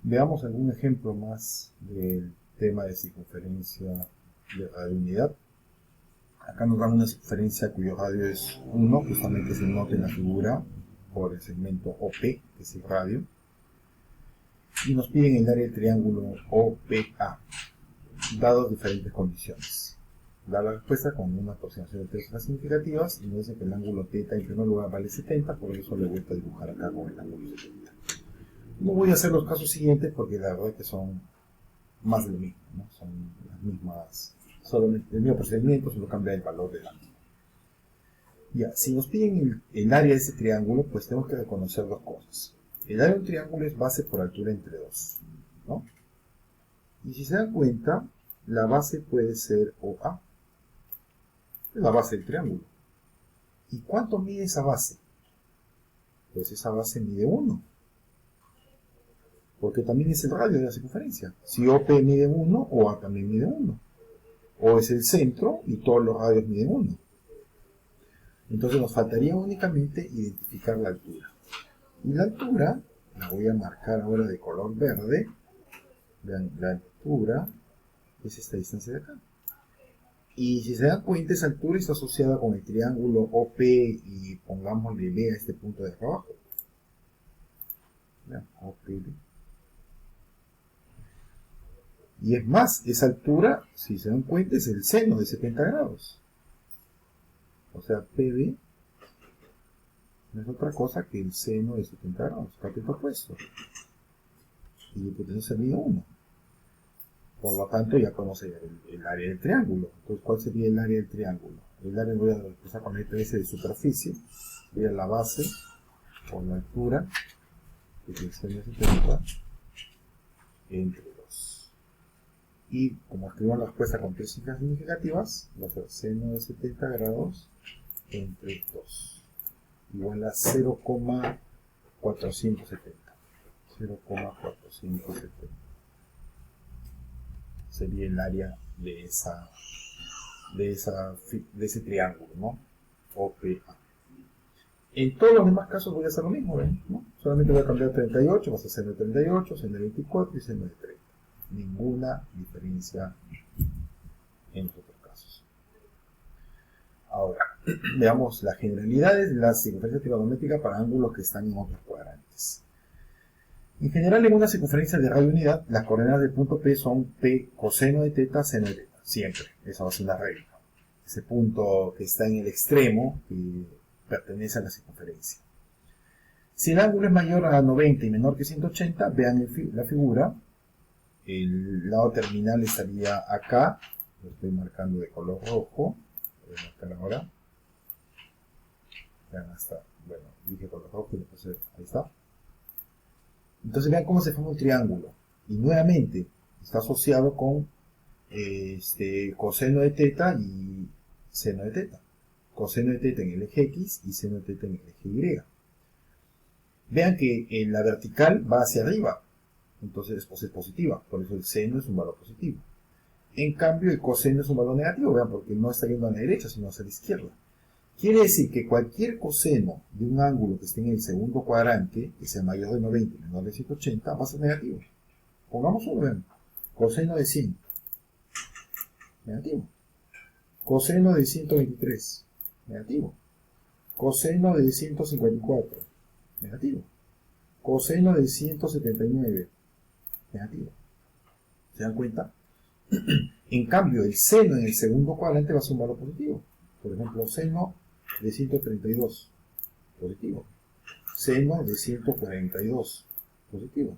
Veamos algún ejemplo más del tema de circunferencia de radiounidad. Acá nos dan una circunferencia cuyo radio es 1, justamente se nota en la figura por el segmento OP, que es el radio. Y nos piden el área del triángulo OPA, dadas diferentes condiciones. Da la respuesta con una aproximación de tres significativas y nos dice que el ángulo θ en primer lugar vale 70, por eso le he vuelto a dibujar acá con el ángulo 70. No voy a hacer los casos siguientes porque la verdad es que son más de lo mismo, ¿no? Son las mismas, solo el mismo procedimiento, solo cambia el valor del ángulo. Ya, si nos piden el área de ese triángulo, pues tenemos que reconocer dos cosas. El área de un triángulo es base por altura entre 2, ¿no? Y si se dan cuenta, la base puede ser OA, es la base del triángulo. ¿Y cuánto mide esa base? Pues esa base mide 1, porque también es el radio de la circunferencia. Si OP mide 1, OA también mide 1. O es el centro y todos los radios miden 1. Entonces nos faltaría únicamente identificar la altura. Y la altura, la voy a marcar ahora de color verde. Vean, la altura es esta distancia de acá. Y si se dan cuenta, esa altura está asociada con el triángulo OP y pongámosle B a este punto de acá abajo. Vean, OPB. Y es más, esa altura, si se dan cuenta, es el seno de 70 grados. O sea, PB no es otra cosa que el seno de 70 grados, cateto opuesto. Y la hipotenusa se mide 1. Por lo tanto, ya podemos hallar el área del triángulo. Entonces, ¿cuál sería el área del triángulo? El área voy a empezar con la letra S de superficie. Sería la base por la altura, que es el seno de 70, entre 2. Y como escribimos la respuesta con tres cifras significativas, va a ser seno de 70 grados entre 2. Igual a 0,470. 0,470. Sería el área de ese triángulo, ¿no? OPA. En todos los demás casos voy a hacer lo mismo, ¿ven? ¿No? Solamente voy a cambiar 38, va a ser seno de 38, seno de 24 y seno de 30. Ninguna diferencia en los otros casos. Ahora, veamos las generalidades de la circunferencia trigonométrica para ángulos que están en otros cuadrantes. En general, en una circunferencia de radiounidad, las coordenadas del punto P son P coseno de θ, seno de θ. Siempre. Esa va a ser una regla. Ese punto que está en el extremo que pertenece a la circunferencia. Si el ángulo es mayor a 90 y menor que 180, vean la figura. El lado terminal estaría acá. Lo estoy marcando de color rojo. Voy a marcar ahora. Vean hasta, bueno, dije color rojo y después ahí está. Entonces vean cómo se forma un triángulo. Y nuevamente está asociado con coseno de θ y seno de θ. Coseno de θ en el eje X y seno de θ en el eje Y. Vean que la vertical va hacia arriba. Entonces es positiva. Por eso el seno es un valor positivo. En cambio el coseno es un valor negativo. Vean, porque no está yendo a la derecha, sino hacia la izquierda. Quiere decir que cualquier coseno de un ángulo que esté en el segundo cuadrante, que sea mayor de 90 y menor de 180, va a ser negativo. Pongamos uno, vean. Coseno de 100. Negativo. Coseno de 123. Negativo. Coseno de 154. Negativo. Coseno de 179. Negativo. ¿Se dan cuenta? En cambio, el seno en el segundo cuadrante va a ser un valor positivo. Por ejemplo, seno de 132, positivo. Seno de 142, positivo.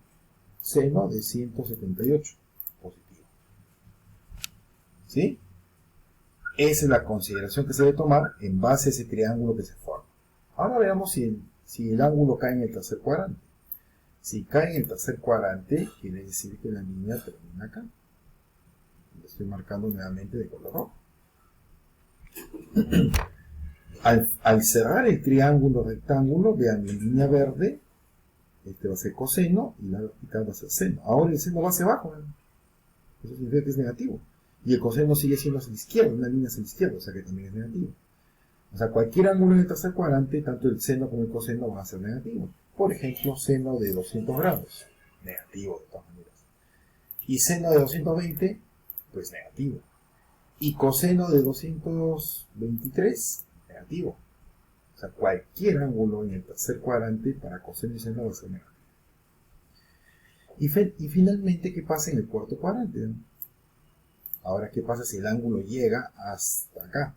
Seno de 178, positivo. ¿Sí? Esa es la consideración que se debe tomar en base a ese triángulo que se forma. Ahora veamos si el ángulo cae en el tercer cuadrante. Si cae en el tercer cuadrante, quiere decir que la línea termina acá. Lo estoy marcando nuevamente de color rojo. Al cerrar el triángulo rectángulo, vean la línea verde, este va a ser coseno y la vertical va a ser seno. Ahora el seno va hacia abajo, ¿verdad? Eso significa que es negativo. Y el coseno sigue siendo hacia la izquierda, una línea hacia la izquierda, o sea que también es negativo. O sea, cualquier ángulo en el tercer cuadrante, tanto el seno como el coseno van a ser negativos. Por ejemplo, seno de 200 grados, negativo de todas Y seno de 220, pues negativo. Y coseno de 223, negativo. O sea, cualquier ángulo en el tercer cuadrante para coseno y seno va a ser negativo. Y finalmente, ¿qué pasa en el cuarto cuadrante? Ahora, ¿qué pasa si el ángulo llega hasta acá?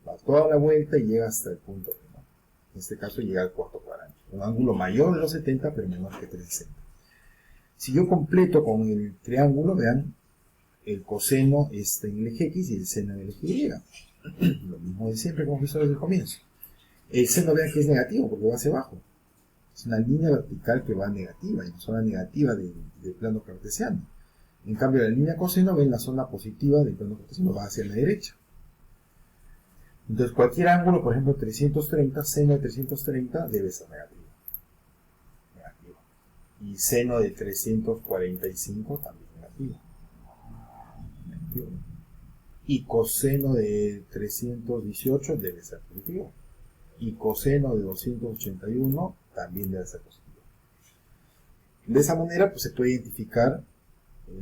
Va toda la vuelta y llega hasta el punto B, ¿no? En este caso llega al cuarto cuadrante. Un ángulo mayor de los 70, pero menor que 360. Si yo completo con el triángulo, vean, el coseno está en el eje X y el seno en el eje Y. Lo mismo de siempre como visto desde el comienzo. El seno, vean que es negativo porque va hacia abajo. Es una línea vertical que va negativa, en la zona negativa del plano cartesiano. En cambio, la línea coseno va en la zona positiva del plano cartesiano, va hacia la derecha. Entonces, cualquier ángulo, por ejemplo, 330, seno de 330 debe ser negativo. Y seno de 345 también negativo. Y coseno de 318 debe ser positivo. Y coseno de 281 también debe ser positivo. De esa manera, pues se puede identificar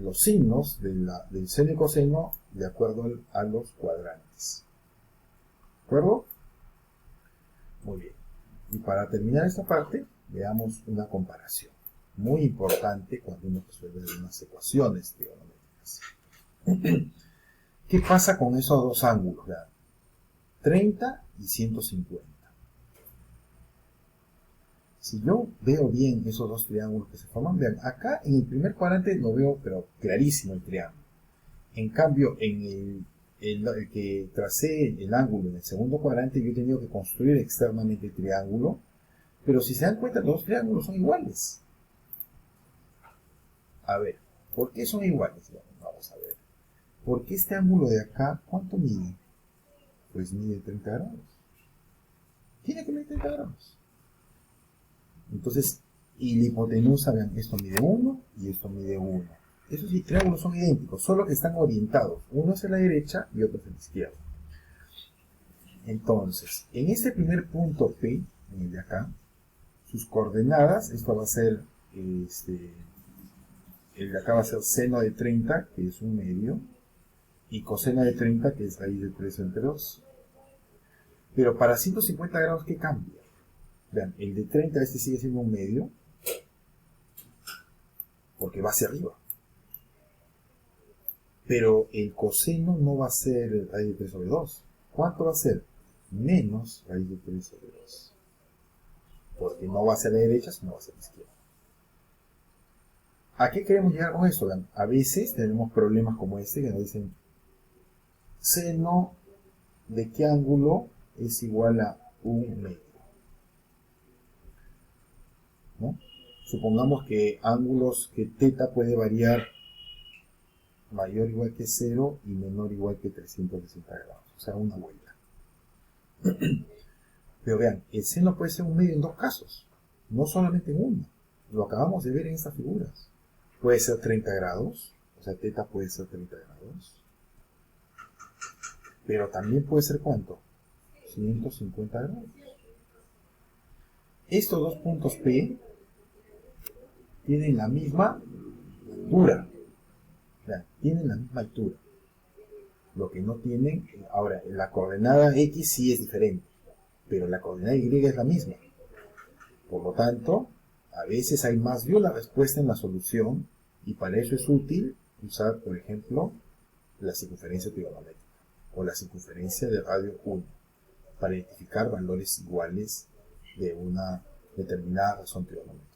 los signos del seno y coseno de acuerdo a los cuadrantes. ¿De acuerdo? Muy bien. Y para terminar esta parte, veamos una comparación. Muy importante cuando uno resuelve unas ecuaciones trigonométricas. ¿Qué pasa con esos dos ángulos? Vean, 30 y 150. Si yo veo bien esos dos triángulos que se forman, vean, acá en el primer cuadrante lo veo, pero clarísimo el triángulo. En cambio, en el que tracé el ángulo en el segundo cuadrante, yo he tenido que construir externamente el triángulo, pero si se dan cuenta, los dos triángulos son iguales. A ver, ¿por qué son iguales? Bueno, vamos a ver. Porque este ángulo de acá, ¿cuánto mide? Pues mide 30 grados. Tiene que medir 30 grados. Entonces, y la hipotenusa, vean, esto mide 1 y esto mide 1. Esos triángulos son idénticos, solo que están orientados. Uno hacia la derecha y otro hacia la izquierda. Entonces, en este primer punto P, en el de acá, sus coordenadas, esto va a ser, el de acá va a ser seno de 30, que es 1/2, y coseno de 30, que es raíz de 3 entre 2. Pero para 150 grados, ¿qué cambia? Vean, el de 30, este sigue siendo 1/2, porque va hacia arriba. Pero el coseno no va a ser raíz de 3 sobre 2. ¿Cuánto va a ser? Menos raíz de 3 sobre 2. Porque no va a ser a la derecha, sino va a ser a la izquierda. ¿A qué queremos llegar con esto? Vean, a veces tenemos problemas como este que nos dicen seno de qué ángulo es igual a 1/2. ¿No? Supongamos que ángulos que θ puede variar mayor o igual que 0 y menor o igual que 360 grados, o sea, una vuelta. Pero vean, el seno puede ser 1/2 en dos casos, no solamente en uno. Lo acabamos de ver en estas figuras. Puede ser 30 grados, o sea, θ puede ser 30 grados. Pero también puede ser ¿cuánto? 150 grados. Estos dos puntos P tienen la misma altura. Vean, tienen la misma altura. Lo que no tienen, ahora, la coordenada X sí es diferente, pero la coordenada Y es la misma. Por lo tanto, a veces hay más de una respuesta en la solución, y para eso es útil usar, por ejemplo, la circunferencia trigonométrica o la circunferencia de radio 1 para identificar valores iguales de una determinada razón trigonométrica.